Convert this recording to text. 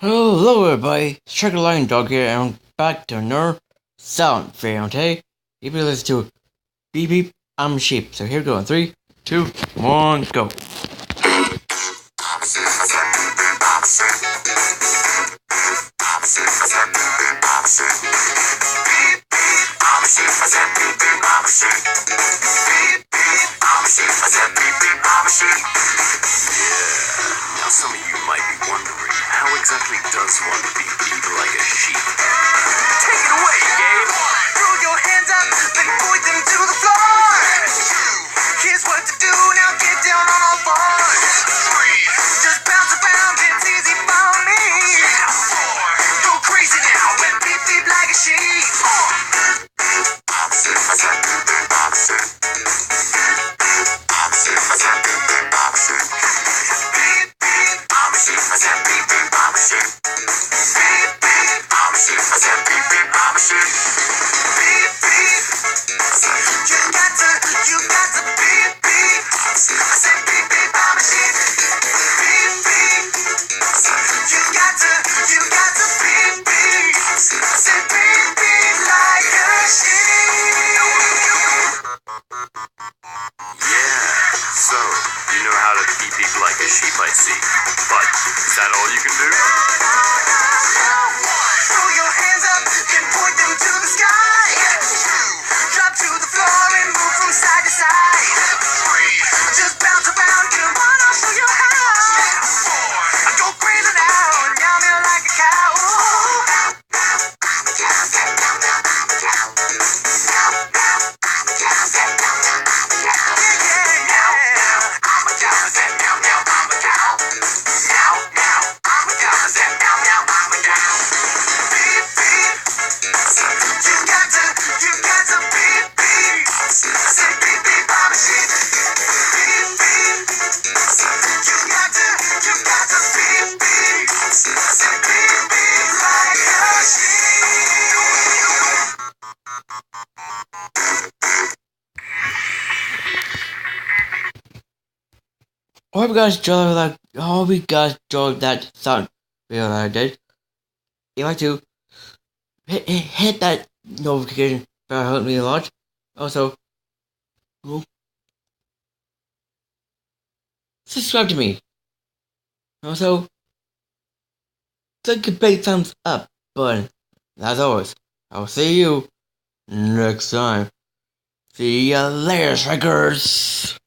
Hello everybody, Striker Lion Dog here, and I'm back to another sound video, okay? If you listen to Beep Beep, I'm a sheep. So here we go in 3, 2, 1, go. Now some of you might be wondering, how exactly does one beep like a sheep? Take it away, Gabe! Throw your hands up, then point them to the floor. Here's what to do, now get down on all fours. Just bounce around, it's easy for me. Go crazy now and beep beep like a sheep. So, you know how to beep like a sheep, I see. But, is that all you can do? Throw your hands up and point them to the sky. Drop to the floor and move from side to side. Just bounce around, come on, I'll show you how. I go crazy now, meow meow like a cow. I hope you guys enjoyed that sound video that I did. If you like to, hit that notification bell, help me a lot. Also, subscribe to me. Also, click the big thumbs up button. As always, I'll see you next time. See ya later, Strikers!